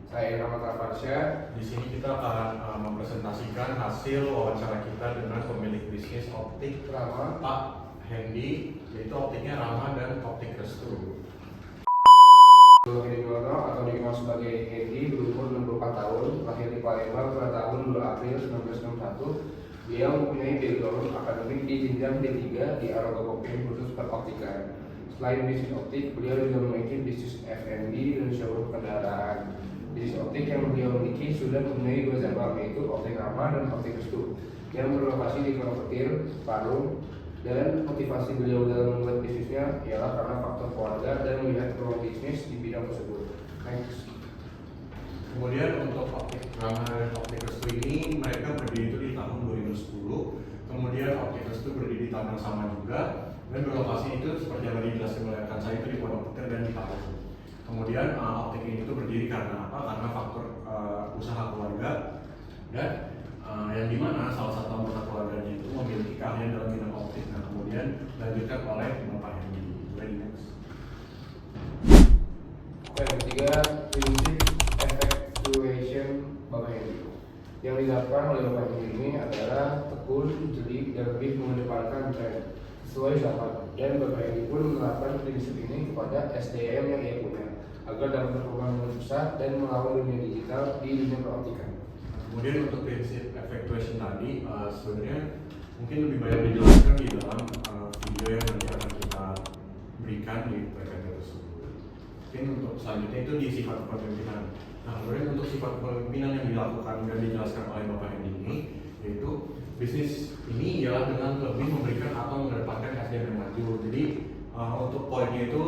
Saya Rahmat Arfansya. Di sini kita akan mempresentasikan hasil wawancara kita dengan pemilik bisnis optik Rama. Pak Hendy, yaitu optiknya Rama dan Optik Restu. Hendy Nono atau dikenal sebagai Hendy, berumur 64 tahun, lahir di Palembang pada tahun 2 April 1961. Dia mempunyai background akademik di jenjang D3 di Aragopopin khusus peroptikan. Selain bisnis optik, beliau juga memiliki bisnis F&B dan showroom kendaraan. Bisnis optik yang beliau miliki sudah mempunyai 2 cabang, yaitu Optik Rama dan Optik Restu, yang berlokasi di Pondok Petir, Parung. Dan motivasi beliau dalam membuat bisnisnya ialah karena faktor keluarga dan melihat peluang bisnis di bidang tersebut. Next. Kemudian untuk Optik Rama dan Optik Restu ini mereka berdiri itu di tahun 2010. Kemudian Optik Restu berdiri di tahun yang sama juga, dan berlokasi itu seperti yang tadi dijelaskan oleh rekan saya itu di Pondok Petir dan di Parung. Kemudian optik ini itu berdiri karena apa? Karena faktor usaha keluarga, dan yang dimana salah satu anggota keluarganya itu memiliki keahlian dalam bidang optik. Nah, kemudian dilanjutkan oleh Bapak Hendy. Next. Yang ketiga, prinsip effectuation Bapak Hendy. Yang dilakukan oleh Bapak Hendy ini adalah tekun, jeli, dan lebih mengedepankan tren sesuai zaman. Dan Bapak Hendy pun menerapkan prinsip ini kepada SDM yang ia punya, agar dapat berkembang dengan pesat dan melawan dunia digital di dunia peroptikan. Kemudian untuk prinsip effectuation tadi sebenarnya mungkin lebih banyak dijelaskan di dalam video yang nanti akan kita berikan di PPT tersebut. Mungkin untuk selanjutnya itu di sifat kepemimpinan. Nah, kemudian untuk sifat kepemimpinan yang dilakukan dan dijelaskan oleh Bapak Hendy ini, yaitu bisnis ini ialah dengan lebih memberikan atau mengedepankan SDM yang maju. Jadi untuk poinnya itu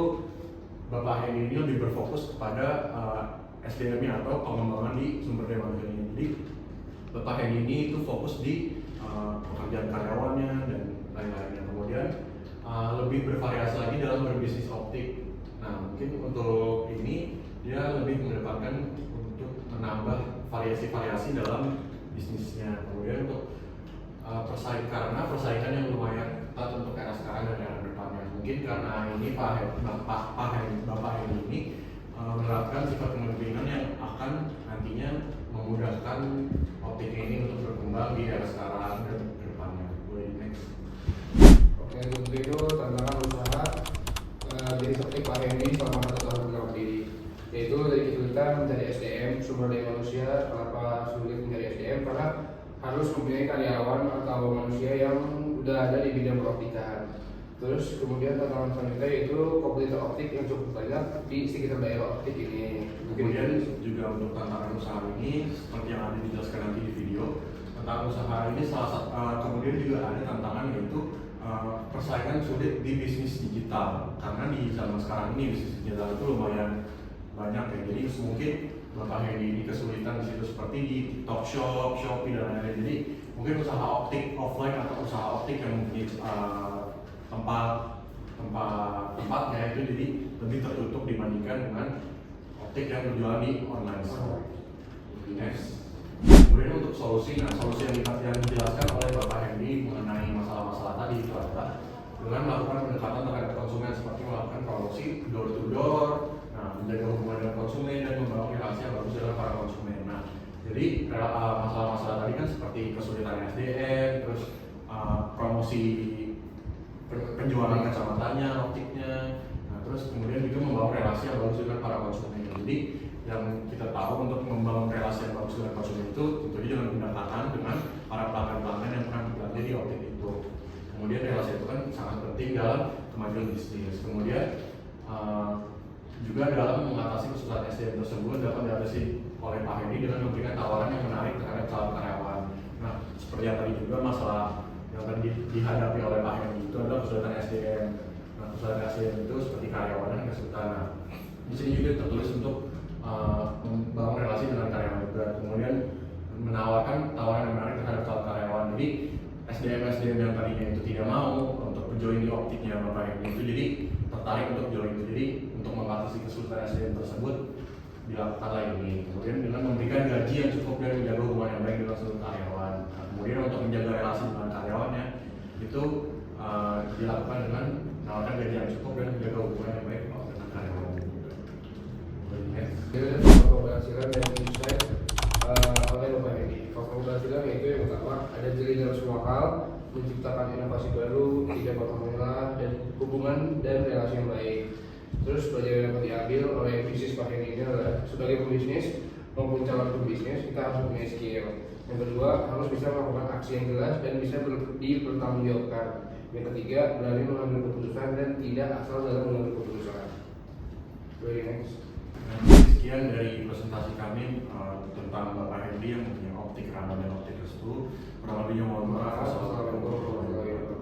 Bapak Hendy ini lebih berfokus kepada SDM-nya atau pengembangan di sumber daya manusianya. Jadi Bapak Hendy ini itu fokus di pekerjaan karyawannya dan lain-lainnya. Kemudian lebih bervariasi lagi dalam berbisnis optik. Nah, mungkin untuk ini dia lebih mengedepankan untuk menambah variasi-variasi dalam bisnisnya. Kemudian untuk karena persaingan yang lumayan ketat untuk era sekarang dan era depannya. Mungkin karena ini Bapak Hendy ini menerapkan sifat kepemimpinan yang akan nantinya memudahkan optik ini untuk berkembang di era sekarang dan ke depannya. Boleh next. Oke, untuk itu tantangan usaha bisnis optik Pak Hendy selama 1 tahun berdiri, yaitu dari kesulitan mencari SDM, sumber daya manusia. Kenapa sulit mencari SDM? Karena harus mempunyai karyawan atau manusia yang udah ada di bidang peroptikan. Terus kemudian tantangan selanjutnya yaitu kompetitor optik yang cukup banyak di sekitar daerah optik ini. Kemudian juga untuk tantangan usaha ini seperti yang ada dijelaskan nanti di video, tantangan usaha ini salah satu kemudian juga ada tantangan yaitu persaingan sulit di bisnis digital, karena di zaman sekarang ini bisnis digital itu lumayan banyak ya. Jadi mungkin Bapak Hendy ini kesulitan di situ seperti di TikTok Shop, Shopee dan lain-lain. Jadi mungkin usaha optik offline atau usaha optik yang mempunyai tempatnya itu jadi lebih tertutup dibandingkan dengan optik yang berjualan di online store. Next. Kemudian untuk solusi, solusi yang dijelaskan oleh Bapak Hendy mengenai masalah-masalah tadi itu adalah dengan melakukan pendekatan terhadap konsumen seperti melakukan promosi door to door, menjaga hubungan dengan konsumen dan membangun relasi yang bagus dengan para konsumen. Nah, jadi masalah-masalah tadi kan seperti kesulitan SDM, terus promosi penjualan kacamatanya, optiknya, terus kemudian juga membangun relasi yang bagus dengan para konsumen. Jadi yang kita tahu untuk membangun relasi yang bagus dengan konsumen itu tentunya dengan pendekatan dengan para pelanggan-pelanggan yang pernah belanja di optik itu. Kemudian relasi itu kan sangat penting dalam kemajuan bisnis. Kemudian juga dalam mengatasi kesulitan SDM tersebut dapat diatasi oleh Pak Hendy dengan memberikan tawaran yang menarik terhadap calon karyawan. Nah, seperti yang tadi juga masalah yang tadi dihadapi oleh Pak Hendy itu adalah kesulitan SDM. Nah, kesulitan SDM itu seperti karyawan dan kesulitan. Nah, di sini juga tertulis untuk membangun relasi dengan karyawan juga. Kemudian menawarkan tawaran yang menarik terhadap calon karyawan. Jadi SDM yang tadinya itu tidak mau untuk join di optiknya Bapak Hendy itu jadi tertarik untuk join itu. Jadi untuk mengatasi kesulitan SDM tersebut dilakukanlah ini. Kemudian dengan memberikan gaji yang cukup dan menjaga hubungan yang baik dengan seluruh karyawan. Nah, kemudian untuk menjaga relasi dengan karyawannya itu dilakukan dengan menawarkan gaji yang cukup dan menjaga hubungan yang baik dengan karyawan. Next. Kita ada faktor keberhasilan dan insight oleh Bapak Hedi. Faktor keberhasilan yaitu yang pertama ada jeli dalam semua hal, menciptakan inovasi baru, tidak patah menyerah, dan hubungan dan relasi yang baik. Terus pelajaran yang dapat diambil oleh bisnis Pak Hedi ini adalah sebagai pebisnis maupun calon pebisnis kita harus punya skill. Yang kedua harus bisa melakukan aksi yang jelas dan bisa dipertanggungjawabkan. Yang ketiga berani mengambil keputusan dan tidak asal dalam mengambil keputusan. Very next. Sekian dari presentasi kami tentang Bapak Hendy yang mempunyai optik Rama dan optik Restu. Kurang lebihnya mohon maaf. Wassalamualaikum warahmatullahi wabarakatuh.